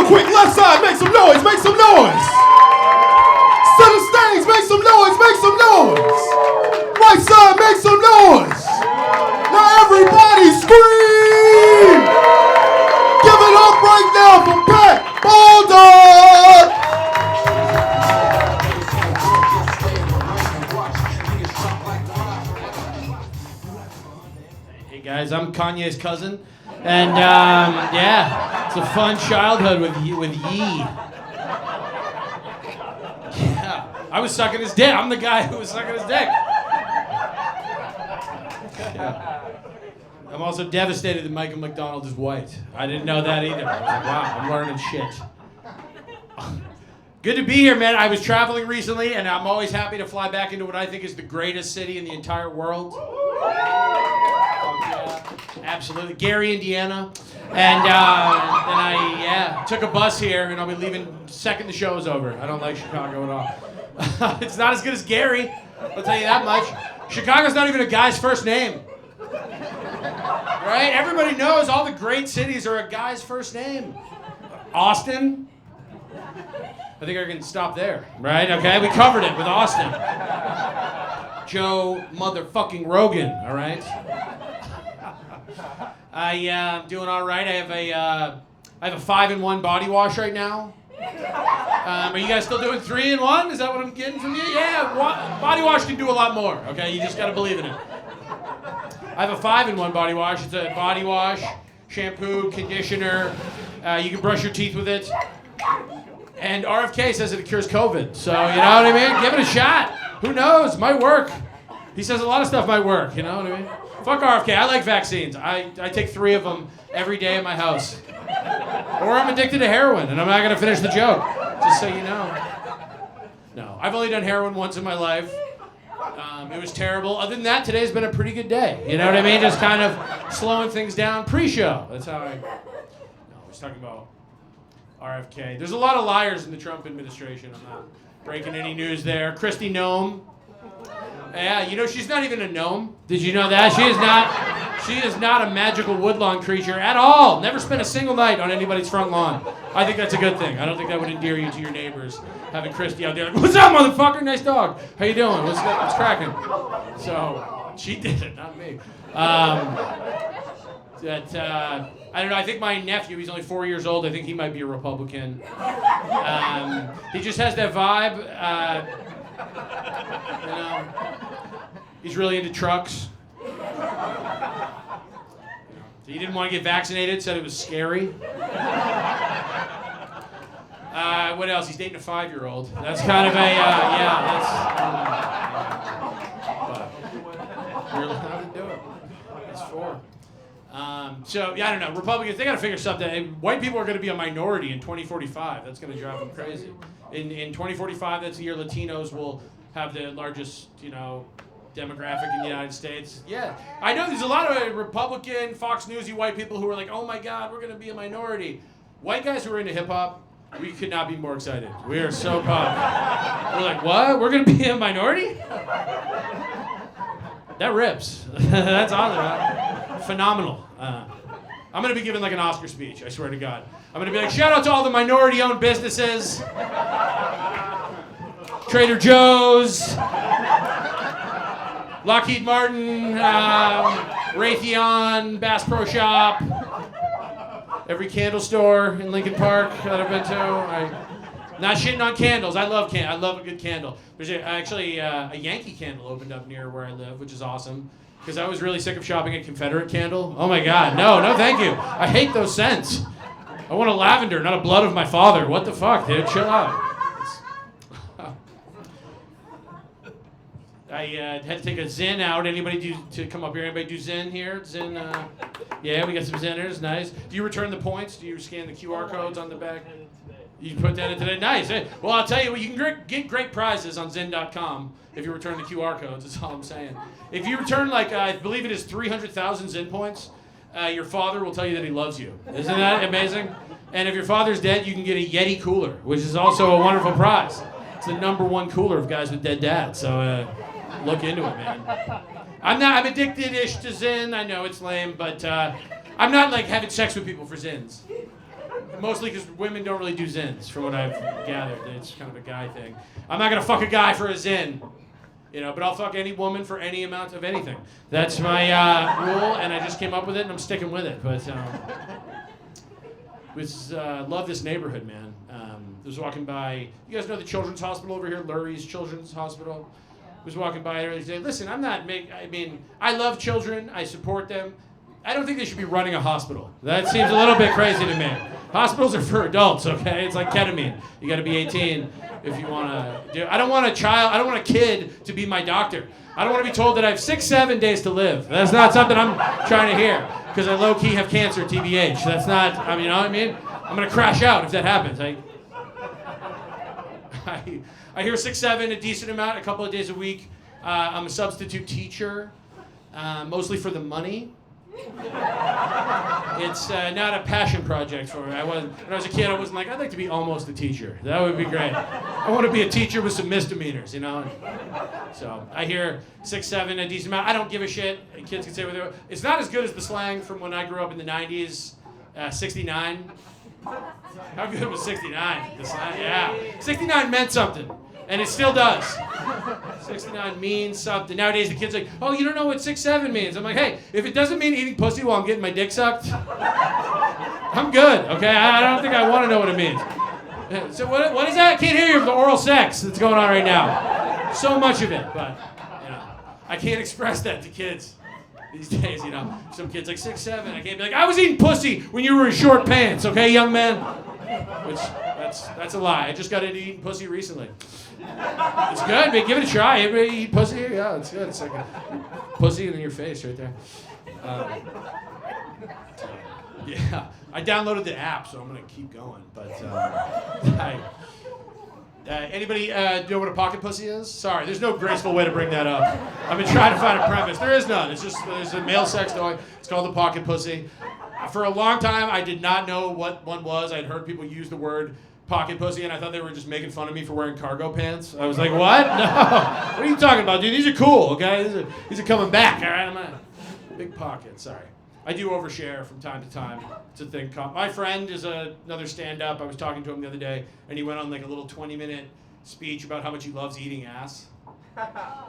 quick. Left side, make some noise, make some noise. Center stage, make some noise, make some noise. Right side, make some noise. Now everybody scream. Give it up right now for Pat Bolduc. Hey guys, I'm Kanye's cousin, and yeah, it's a fun childhood with Yee. Yeah, I was sucking his dick. I'm the guy who was sucking his dick. Yeah. I'm also devastated that Michael McDonald is white. I didn't know that either. I was like, wow, I'm learning shit. Good to be here, man. I was traveling recently, and I'm always happy to fly back into what I think is the greatest city in the entire world. Yeah, absolutely. Gary, Indiana. And then I took a bus here, and I'll be leaving second the show is over. I don't like Chicago at all. It's not as good as Gary, I'll tell you that much. Chicago's not even a guy's first name. Right? Everybody knows all the great cities are a guy's first name. Austin. I think I can stop there. Right? Okay, we covered it with Austin. Joe motherfucking Rogan, all right? I'm doing all right. I have a 5-in-1 body wash right now. Are you guys still doing 3-in-1? Is that what I'm getting from you? Yeah, body wash can do a lot more, okay? You just gotta believe in it. I have a 5-in-1 body wash. It's a body wash, shampoo, conditioner. You can brush your teeth with it. And RFK says that it cures COVID. So, you know what I mean? Give it a shot. Who knows? Might work. He says a lot of stuff might work, you know what I mean? Fuck RFK. I like vaccines. I take 3 of them every day in my house. Or I'm addicted to heroin, and I'm not going to finish the joke. Just so you know. No, I've only done heroin once in my life. It was terrible. Other than that, today's been a pretty good day. You know what I mean? Just kind of slowing things down. Pre-show. That's how I was talking about RFK. There's a lot of liars in the Trump administration. I'm not breaking any news there. Kristi Noem. Yeah, you know, she's not even a gnome. Did you know that? She is not a magical woodlawn creature at all. Never spent a single night on anybody's front lawn. I think that's a good thing. I don't think that would endear you to your neighbors, having Kristi out there like, what's up, motherfucker? Nice dog. How you doing? What's cracking? So, she did it, not me. I don't know, I think my nephew, he's only 4 years old, I think he might be a Republican. He just has that vibe. You know, he's really into trucks. He didn't want to get vaccinated, said it was scary. What else? He's dating a 5-year-old. That's kind of a, but you're allowed to do it. It's 4. So, yeah, I don't know. Republicans, they got to figure something. And white people are going to be a minority in 2045. That's going to drive them crazy. In 2045, that's the year Latinos will have the largest, you know, demographic in the United States. Yeah. I know there's a lot of Republican, Fox Newsy white people who are like, oh my God, we're going to be a minority. White guys who are into hip-hop, we could not be more excited. We are so pumped. We're like, what? We're going to be a minority? That rips. That's awesome. Right? Phenomenal. I'm going to be giving like an Oscar speech, I swear to God. I'm going to be like, shout out to all the minority-owned businesses. Trader Joe's, Lockheed Martin, Raytheon, Bass Pro Shop, every candle store in Lincoln Park that I've been to. Not shitting on candles. I love I love a good candle. There's actually a Yankee candle opened up near where I live, which is awesome. Because I was really sick of shopping at Confederate candle. Oh my God, no, thank you. I hate those scents. I want a lavender, not a blood of my father. What the fuck, dude? Chill out. I had to take a Zyn out. Anybody to come up here? Anybody do Zyn here? Zyn, yeah, we got some Zynners. Nice. Do you return the points? Do you scan the QR codes on the back? You put that in today? Nice. Hey, well, I'll tell you what, you can get great prizes on Zyn.com if you return the QR codes. That's all I'm saying. If you return, like, I believe it is 300,000 Zyn points, your father will tell you that he loves you. Isn't that amazing? And if your father's dead, you can get a Yeti cooler, which is also a wonderful prize. It's the #1 cooler of guys with dead dads. So look into it, man. I'm addicted-ish to Zyn. I know it's lame, but I'm not like having sex with people for Zyns. Mostly because women don't really do zins, from what I've gathered. It's kind of a guy thing. I'm not gonna fuck a guy for a zin, but I'll fuck any woman for any amount of anything. That's my rule, and I just came up with it, and I'm sticking with it. But love this neighborhood, man. Was walking by. You guys know the Children's Hospital over here, Lurie's Children's Hospital. Was walking by earlier today. Listen, I love children. I support them. I don't think they should be running a hospital. That seems a little bit crazy to me. Hospitals are for adults, okay? It's like ketamine. You got to be 18 if you want to do. I don't want a kid to be my doctor. I don't want to be told that I have 6-7 days to live. That's not something I'm trying to hear because I low-key have cancer, TBH. That's not. You know what I mean? I'm gonna crash out if that happens. I hear 6-7 a decent amount, a couple of days a week. I'm a substitute teacher, mostly for the money. It's not a passion project for me. When I was a kid, I wasn't like, I'd like to be almost a teacher. That would be great. I want to be a teacher with some misdemeanors, So I hear 6-7 a decent amount. I don't give a shit. Kids can say what they want. It's not as good as the slang from when I grew up in the 90s. 69. How good was 69? The slang? Yeah. 69 meant something. And it still does. 69 means something. Nowadays the kids are like, oh, you don't know what 6-7 means. I'm like, hey, if it doesn't mean eating pussy while I'm getting my dick sucked, I'm good, okay? I don't think I want to know what it means. So what is that? I can't hear you. The oral sex that's going on right now. So much of it, but I can't express that to kids these days, Some kids like 6-7. I can't be like, I was eating pussy when you were in short pants, okay, young man? Which that's a lie. I just got into eating pussy recently. It's good, man. Give it a try. Everybody eat pussy? Yeah, it's good. It's like a pussy in your face right there. Yeah, I downloaded the app, so I'm gonna keep going. But anybody know what a pocket pussy is? Sorry, there's no graceful way to bring that up. I've been trying to find a premise. There is none. It's just there's a male sex toy. It's called the pocket pussy. For a long time, I did not know what one was. I'd heard people use the word pocket pussy, and I thought they were just making fun of me for wearing cargo pants. I was like, what? No. What are you talking about, dude? These are cool, okay? These are coming back, all right? I'm a big pocket, sorry. I do overshare from time to time. It's a thing. My friend is another stand-up. I was talking to him the other day, and he went on like a little 20-minute speech about how much he loves eating ass.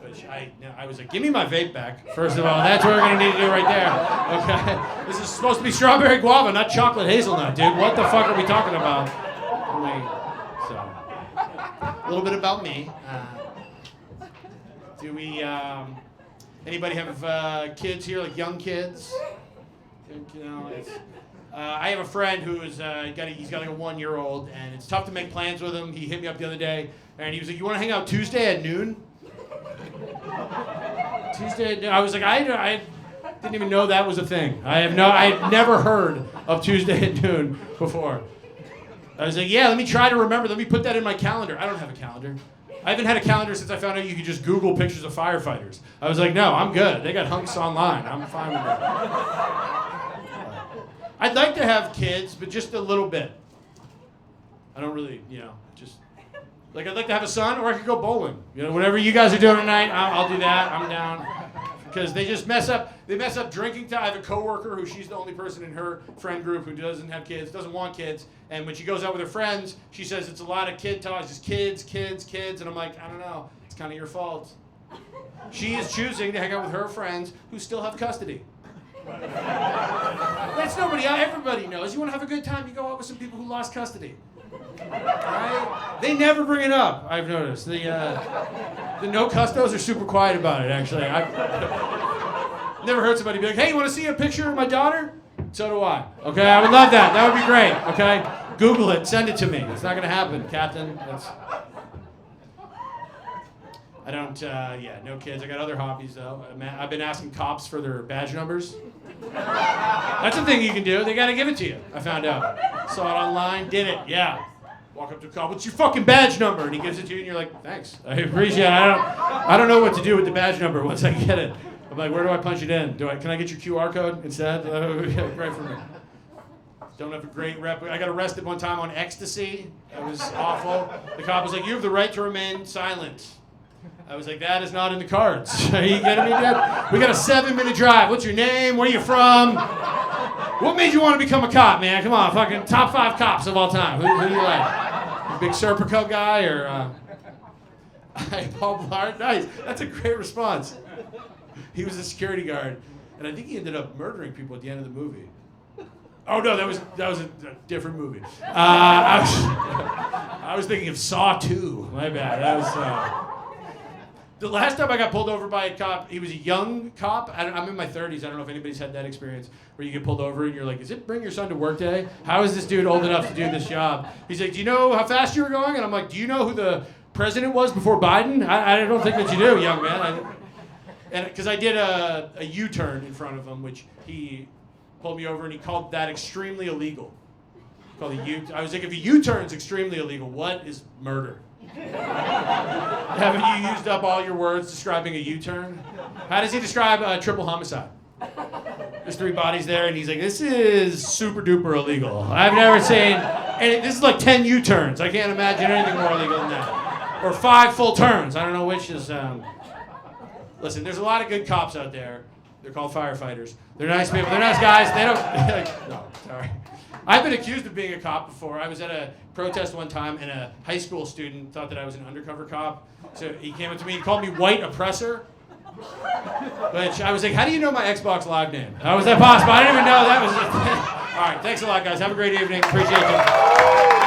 Which I was like, give me my vape back, first of all. That's what we're going to need to do right there. Okay? This is supposed to be strawberry guava, not chocolate hazelnut, dude. What the fuck are we talking about? So, a little bit about me. Do we, anybody have kids here, like young kids? I have a friend who is, he's got like a 1-year-old, and it's tough to make plans with him. He hit me up the other day, and he was like, you want to hang out Tuesday at noon? Tuesday at noon. I was like, I didn't even know that was a thing. I had never heard of Tuesday at noon before. I was like, yeah, let me try to remember. Let me put that in my calendar. I don't have a calendar. I haven't had a calendar since I found out you could just Google pictures of firefighters. I was like, no, I'm good. They got hunks online. I'm fine with that. I'd like to have kids, but just a little bit. I don't really, just... Like, I'd like to have a son, or I could go bowling. Whatever you guys are doing tonight, I'll do that. I'm down. Because they just mess up. They mess up drinking time. I have a coworker who she's the only person in her friend group who doesn't have kids, doesn't want kids. And when she goes out with her friends, she says it's a lot of kid talk. It's just kids. And I'm like, I don't know. It's kind of your fault. She is choosing to hang out with her friends who still have custody. That's nobody. Everybody knows. You want to have a good time, you go out with some people who lost custody. Right? They never bring it up, I've noticed. The no custos are super quiet about it, actually. I've never heard somebody be like, hey, you want to see a picture of my daughter? So do I. Okay, I would love that. That would be great. Okay? Google it. Send it to me. It's not going to happen, Captain. I don't, no kids. I got other hobbies, though. I've been asking cops for their badge numbers. That's a thing you can do. They got to give it to you, I found out. Saw it online, did it, yeah. Walk up to a cop, what's your fucking badge number? And he gives it to you, and you're like, thanks. I appreciate it. I don't know what to do with the badge number once I get it. I'm like, where do I punch it in? Can I get your QR code instead? Yeah, great for me. Don't have a great rep. I got arrested one time on ecstasy. That was awful. The cop was like, you have the right to remain silent. I was like, that is not in the cards. Are you kidding me, dude? We got a 7-minute drive. What's your name? Where are you from? What made you want to become a cop, man? Come on, fucking top 5 cops of all time. Who do you like? Big Serpico guy or Paul Blart? Nice. That's a great response. He was a security guard, and I think he ended up murdering people at the end of the movie. Oh no, that was a different movie. I was thinking of Saw 2. My bad. That was the last time I got pulled over by a cop. He was a young cop. I'm in my 30s. I don't know if anybody's had that experience where you get pulled over and you're like, "Is it bring your son to work day? How is this dude old enough to do this job?" He's like, "Do you know how fast you were going?" And I'm like, "Do you know who the president was before Biden?" I don't think that you do, young man. And because I did a U-turn in front of him, which he pulled me over and he called that extremely illegal. I was like, if a U-turn's extremely illegal, what is murder? Haven't you used up all your words describing a U-turn? How does he describe a triple homicide? There's 3 bodies there, and he's like, this is super duper illegal. I've never seen, and this is like 10 U-turns. I can't imagine anything more illegal than that. Or 5 full turns. I don't know which is. Listen, there's a lot of good cops out there. They're called firefighters. They're nice people. They're nice guys. They don't. No, sorry. I've been accused of being a cop before. I was at a protest one time, and a high school student thought that I was an undercover cop. So he came up to me and called me white oppressor. Which I was like, how do you know my Xbox Live name? How was that possible? I didn't even know that was. All right, thanks a lot, guys. Have a great evening. Appreciate you.